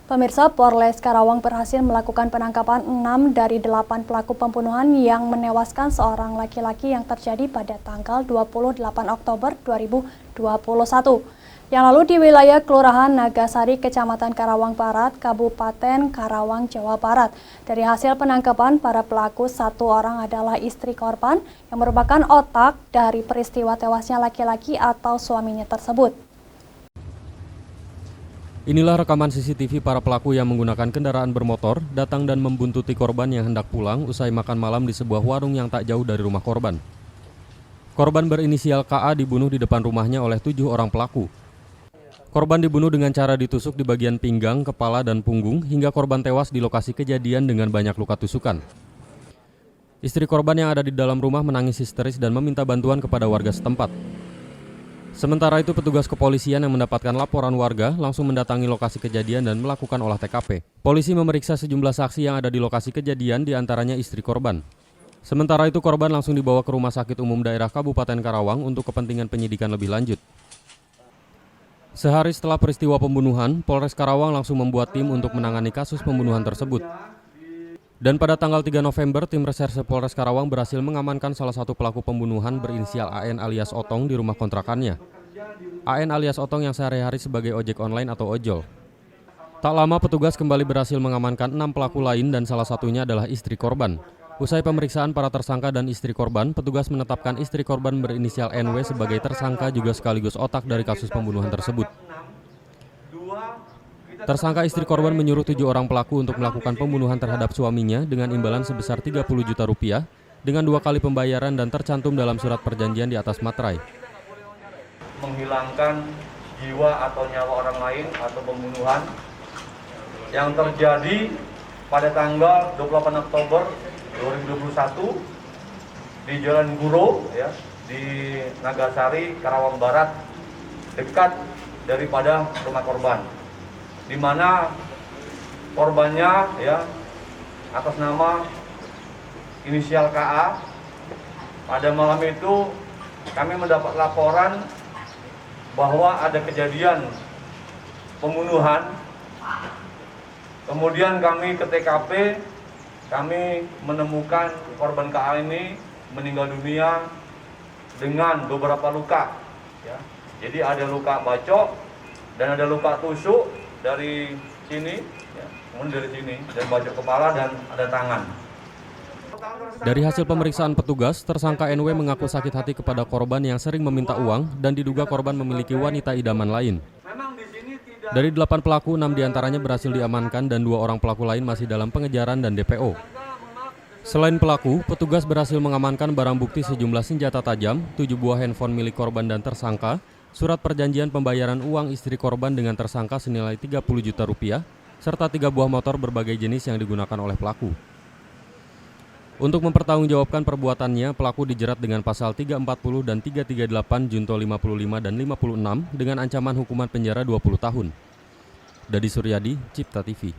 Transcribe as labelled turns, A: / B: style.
A: Pemirsa, Polres Karawang berhasil melakukan penangkapan 6 dari 8 pelaku pembunuhan yang menewaskan seorang laki-laki yang terjadi pada tanggal 28 Oktober 2021. Yang lalu di wilayah Kelurahan Nagasari, Kecamatan Karawang Barat, Kabupaten Karawang, Jawa Barat. Dari hasil penangkapan, para pelaku, satu orang adalah istri korban yang merupakan otak dari peristiwa tewasnya laki-laki atau suaminya tersebut.
B: Inilah rekaman CCTV para pelaku yang menggunakan kendaraan bermotor datang dan membuntuti korban yang hendak pulang usai makan malam di sebuah warung yang tak jauh dari rumah korban. Korban berinisial KA dibunuh di depan rumahnya oleh 7 orang pelaku. Korban dibunuh dengan cara ditusuk di bagian pinggang, kepala, dan punggung hingga korban tewas di lokasi kejadian dengan banyak luka tusukan. Istri korban yang ada di dalam rumah menangis histeris dan meminta bantuan kepada warga setempat. Sementara itu, petugas kepolisian yang mendapatkan laporan warga langsung mendatangi lokasi kejadian dan melakukan olah TKP. Polisi memeriksa sejumlah saksi yang ada di lokasi kejadian, diantaranya istri korban. Sementara itu, korban langsung dibawa ke Rumah Sakit Umum Daerah Kabupaten Karawang untuk kepentingan penyidikan lebih lanjut. Sehari setelah peristiwa pembunuhan, Polres Karawang langsung membuat tim untuk menangani kasus pembunuhan tersebut. Dan pada tanggal 3 November, tim reserse Polres Karawang berhasil mengamankan salah satu pelaku pembunuhan berinisial AN alias Otong di rumah kontrakannya. AN alias Otong yang sehari-hari sebagai ojek online atau ojol. Tak lama petugas kembali berhasil mengamankan 6 pelaku lain dan salah satunya adalah istri korban. Usai pemeriksaan para tersangka dan istri korban, petugas menetapkan istri korban berinisial NW sebagai tersangka juga sekaligus otak dari kasus pembunuhan tersebut. Tersangka istri korban menyuruh 7 orang pelaku untuk melakukan pembunuhan terhadap suaminya dengan imbalan sebesar 30 juta rupiah dengan 2 kali pembayaran dan tercantum dalam surat perjanjian di atas materai.
C: Menghilangkan jiwa atau nyawa orang lain atau pembunuhan yang terjadi pada tanggal 28 Oktober 2021 di Jalan Guro ya, di Nagasari, Karawang Barat, dekat daripada rumah korban, di mana korbannya ya atas nama inisial KA. Pada malam itu kami mendapat laporan bahwa ada kejadian pembunuhan. Kemudian kami ke TKP, kami menemukan korban KA ini meninggal dunia dengan beberapa luka. Ya. Jadi ada luka bacok dan ada luka tusuk dari sini, ya, kemudian dari sini, dan bacok kepala dan ada tangan.
B: Dari hasil pemeriksaan petugas, tersangka NW mengaku sakit hati kepada korban yang sering meminta uang dan diduga korban memiliki wanita idaman lain. Dari 8 pelaku, 6 diantaranya berhasil diamankan dan 2 orang pelaku lain masih dalam pengejaran dan DPO. Selain pelaku, petugas berhasil mengamankan barang bukti sejumlah senjata tajam, 7 buah handphone milik korban dan tersangka, surat perjanjian pembayaran uang istri korban dengan tersangka senilai 30 juta rupiah, serta 3 buah motor berbagai jenis yang digunakan oleh pelaku. Untuk mempertanggungjawabkan perbuatannya, pelaku dijerat dengan pasal 340 dan 338 Junto 55 dan 56 dengan ancaman hukuman penjara 20 tahun. Dadi Suryadi, Cipta TV.